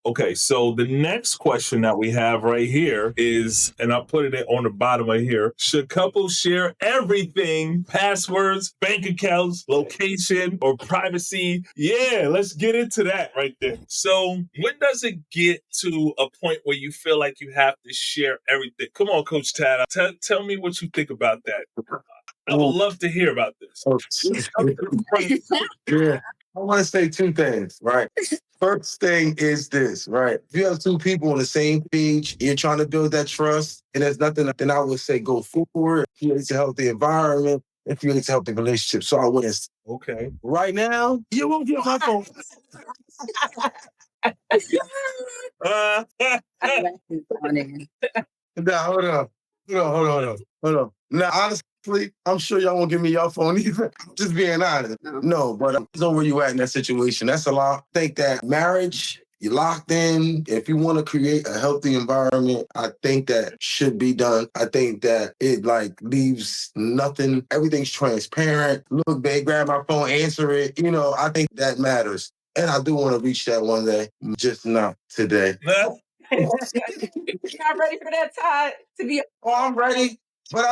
Okay, so the next question that we have right here is, and I'll put it on the bottom of here. Should couples share everything? Passwords, bank accounts, location, or privacy? Yeah, let's get into that right there. So when does it get to a point where you feel like you have to share everything? Come on, Coach Tad. Tell me what you think about that. I would love to hear about this. Yeah. I want to say two things, right? First thing is this, right? If you have two people on the same page, you're trying to build that trust, and there's nothing, then I would say go forward, create a healthy environment, and create a healthy relationship. So I wouldn't. Okay. Right now, you won't get my phone. Nah, hold on. Hold on. Now, honestly, I'm sure y'all won't give me your phone either. I'm just being honest. No, but I know where you at in that situation. That's a lot. I think that marriage, you're locked in. If you want to create a healthy environment, I think that should be done. I think that it leaves nothing. Everything's transparent. Look, babe, grab my phone, answer it. I think that matters. And I do want to reach that one day, just not today. You're not ready for that time to be. Oh, I'm ready, but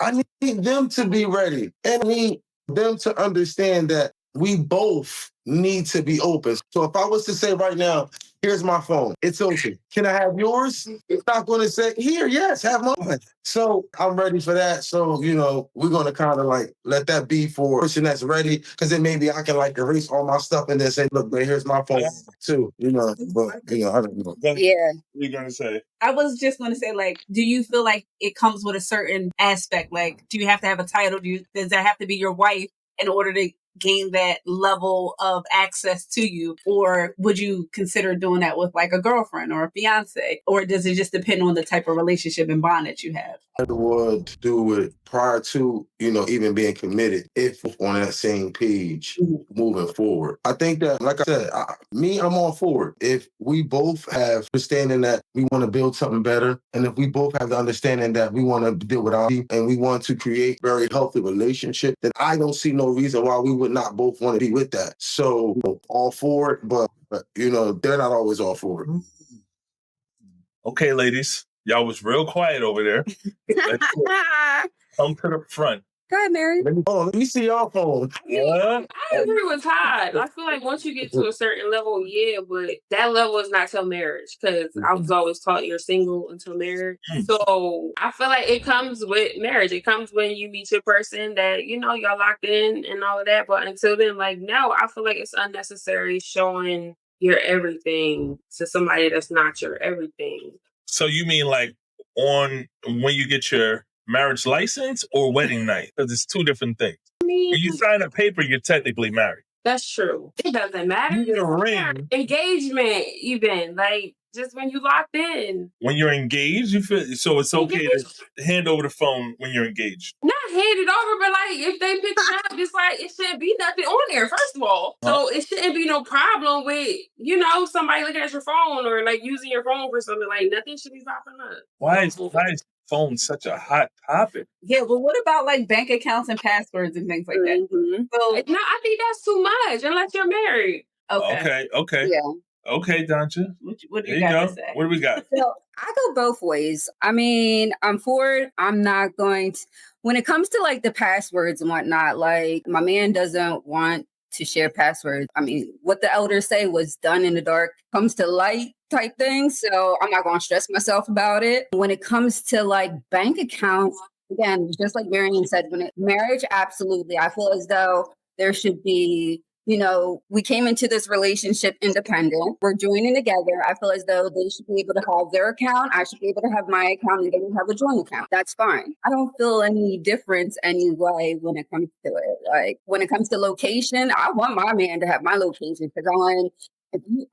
I need them to be ready, and I need them to understand that we both need to be open. So if I was to say right now, here's my phone, it's open. Can I have yours? It's not going to say here. Yes, have mine. So I'm ready for that. So we're going to kind of let that be for a person that's ready, because then maybe I can erase all my stuff and then say, look, man, here's my phone too. But I don't know. Yeah. What are you gonna say? I was just going to say, do you feel like it comes with a certain aspect? Do you have to have a title? Does that have to be your wife in order to gain that level of access to you? Or would you consider doing that with a girlfriend or a fiance? Or does it just depend on the type of relationship and bond that you have? I would do it prior to, even being committed, if on that same page moving forward. I think that, like I said, I'm all for it. If we both have understanding that we want to build something better, and if we both have the understanding that we want to deal with our and we want to create very healthy relationship, then I don't see no reason why we would not both want to be with that. So all for it, but they're not always all for it. Okay, ladies. Y'all was real quiet over there. Come to the front. Go ahead, Mary. Let me see your phone. I agree with Todd. I feel like once you get to a certain level, yeah, but that level is not till marriage, because I was always taught you're single until married. So I feel like it comes with marriage. It comes when you meet your person that, y'all locked in and all of that. But until then, now I feel like it's unnecessary showing your everything to somebody that's not your everything. So you mean on when you get your marriage license or wedding night? Because it's two different things. When you sign a paper, you're technically married. That's true. It doesn't matter. You get a ring. Engagement, even. Just when you locked in. When you're engaged, you feel so it's okay to hand over the phone when you're engaged. Not hand it over, but if they pick it up, it's it shouldn't be nothing on there, first of all. So it shouldn't be no problem with, somebody looking at your phone or using your phone for something. Nothing should be popping up. Why is phone such a hot topic? Yeah, but what about bank accounts and passwords and things like that? Mm-hmm. So no, I think that's too much unless you're married. Okay. Yeah. Okay, Doncha. What do you got to say? What do we got? So I go both ways. I mean, I'm for it. I'm not going to. When it comes to the passwords and whatnot, my man doesn't want to share passwords. I mean, what the elders say was done in the dark comes to light type thing. So I'm not going to stress myself about it. When it comes to bank accounts, again, just like Marian said, marriage, absolutely. I feel as though there should be, we came into this relationship independent. We're joining together. I feel as though they should be able to have their account. I should be able to have my account, and they can have a joint account. That's fine. I don't feel any difference anyway when it comes to it. When it comes to location, I want my man to have my location, because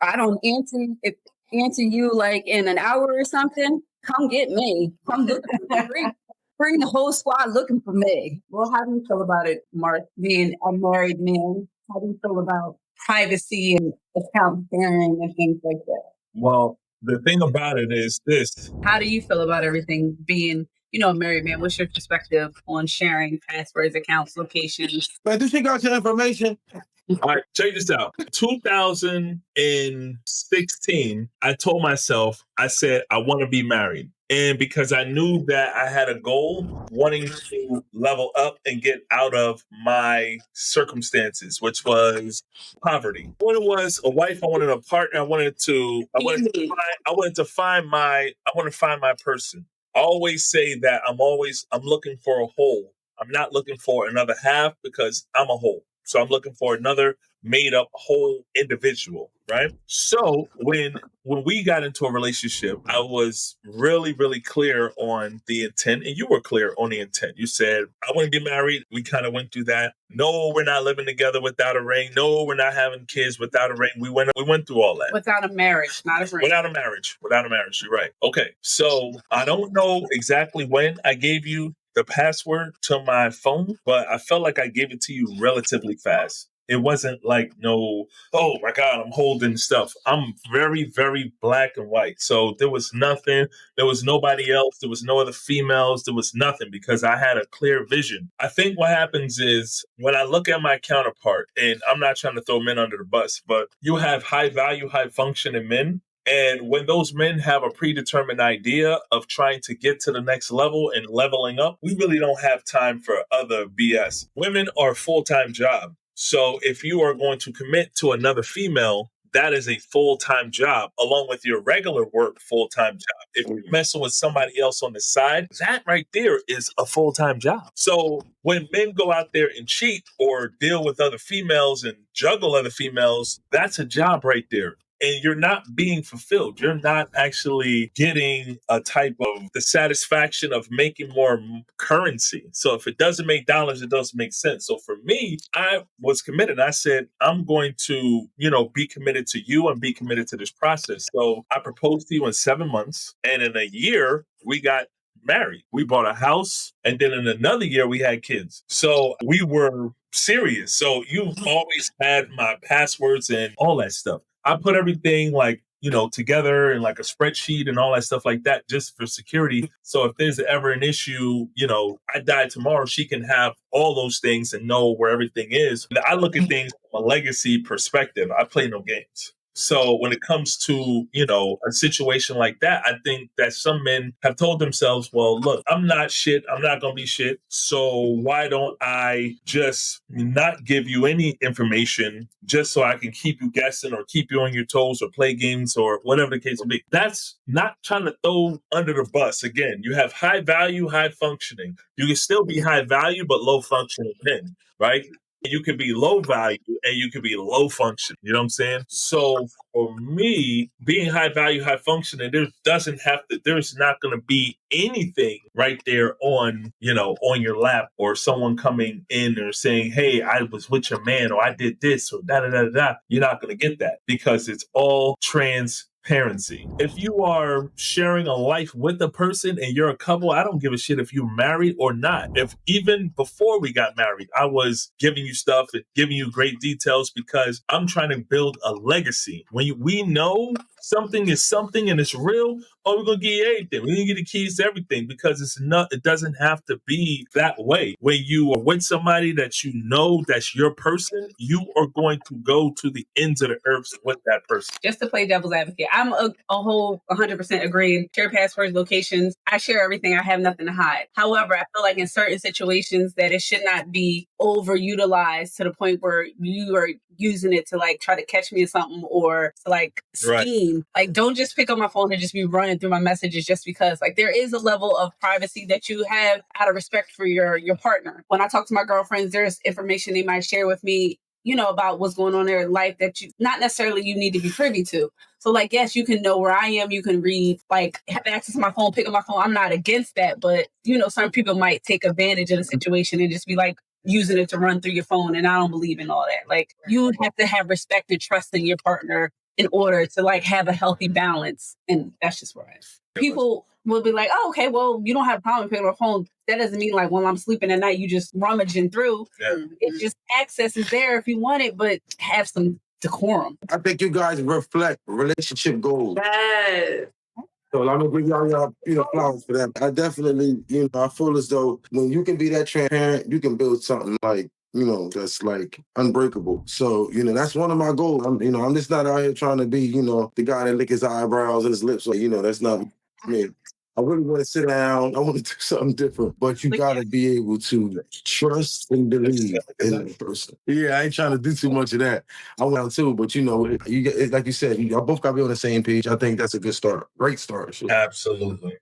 I don't answer you in an hour or something, come get me. Come look for me. Bring the whole squad looking for me. Well, how do you feel about it, Mark, being a married man? How do you feel about privacy and account sharing and things like that? Well, the thing about it is this. How do you feel about everything being a married man, what's your perspective on sharing passwords, accounts, locations? Man, do she got your information? All right, check this out. 2016, I told myself, I said, I want to be married. And because I knew that I had a goal, wanting to level up and get out of my circumstances, which was poverty. When it was a wife, I wanted a partner. I wanted to find my person. I always say that I'm looking for a whole. I'm not looking for another half because I'm a whole. So I'm looking for another made up whole individual, right? So when we got into a relationship, I was really, really clear on the intent, and you were clear on the intent. You said, I want to be married. We kind of went through that. No, we're not living together without a ring. No, we're not having kids without a ring. We went through all that. Without a marriage, not a ring. Without a marriage. You're right. Okay. So I don't know exactly when I gave you the password to my phone, but I felt like I gave it to you relatively fast. It wasn't like, no, oh my God, I'm holding stuff. I'm very, very black and white. So there was nothing. There was nobody else. There was no other females. There was nothing because I had a clear vision. I think what happens is when I look at my counterpart, and I'm not trying to throw men under the bus, but you have high value, high functioning men. And when those men have a predetermined idea of trying to get to the next level and leveling up, we really don't have time for other BS. Women are a full-time job. So if you are going to commit to another female, that is a full-time job along with your regular work full-time job. If you're messing with somebody else on the side, that right there is a full-time job. So when men go out there and cheat or deal with other females and juggle other females, that's a job right there. And you're not being fulfilled. You're not actually getting a type of the satisfaction of making more currency. So if it doesn't make dollars, it doesn't make sense. So for me, I was committed. I said, I'm going to, be committed to you and be committed to this process. So I proposed to you in 7 months. And in a year, we got married. We bought a house. And then in another year, we had kids. So we were serious. So you've always had my passwords and all that stuff. I put everything together in like a spreadsheet and all that stuff like that just for security. So if there's ever an issue, I die tomorrow, she can have all those things and know where everything is. I look at things from a legacy perspective. I play no games. So when it comes to, a situation like that, I think that some men have told themselves, well, look, I'm not shit. I'm not going to be shit. So why don't I just not give you any information just so I can keep you guessing or keep you on your toes or play games or whatever the case may be? That's not trying to throw under the bus. Again, you have high value, high functioning. You can still be high value, but low functioning men, right? You can be low value and you can be low function. You know what I'm saying? So for me, being high value, high functioning, there's not going to be anything right there on your lap or someone coming in or saying, hey, I was with your man or I did this or da da da da. You're not going to get that because it's all transparency. If you are sharing a life with a person and you're a couple, I don't give a shit if you're married or not. If even before we got married, I was giving you stuff and giving you great details because I'm trying to build a legacy. When we know something is something and it's real, we're going to give you everything. We're going to get the keys to everything because it doesn't have to be that way. When you are with somebody that you know that's your person, you are going to go to the ends of the earth with that person. Just to play devil's advocate, I'm a whole 100% agreed. Share passwords, locations. I share everything. I have nothing to hide. However, I feel like in certain situations that it should not be overutilized to the point where you are using it to like try to catch me or something or to like scheme. Right. Like, don't just pick up my phone and just be running through my messages just because. Like, there is a level of privacy that you have out of respect for your partner. When I talk to my girlfriends, there's information they might share with me, about what's going on in their life that you not necessarily you need to be privy to. So like, yes, you can know where I am. You can read, like have access to my phone, pick up my phone. I'm not against that. But, some people might take advantage of the situation and just be like using it to run through your phone. And I don't believe in all that. Like, you have to have respect and trust in your partner in order to like have a healthy balance. And that's just where I am. People will be like, oh, okay, well, you don't have a problem picking up a phone. That doesn't mean like when I'm sleeping at night, you just rummaging through. Yeah. It just access is there if you want it, but have some decorum. I think you guys reflect relationship goals. Yes. So I'm gonna give y'all flowers for that. I definitely, I feel as though when you can be that transparent, you can build something like, that's like unbreakable. So, that's one of my goals. I'm just not out here trying to be, the guy that lick his eyebrows and his lips. So, that's not me. I really want to sit down. I want to do something different, but you got to be able to trust and believe in that person. Yeah, I ain't trying to do too much of that. I went out too, but you get like you said, y'all both got to be on the same page. I think that's a good start. Great start. Absolutely.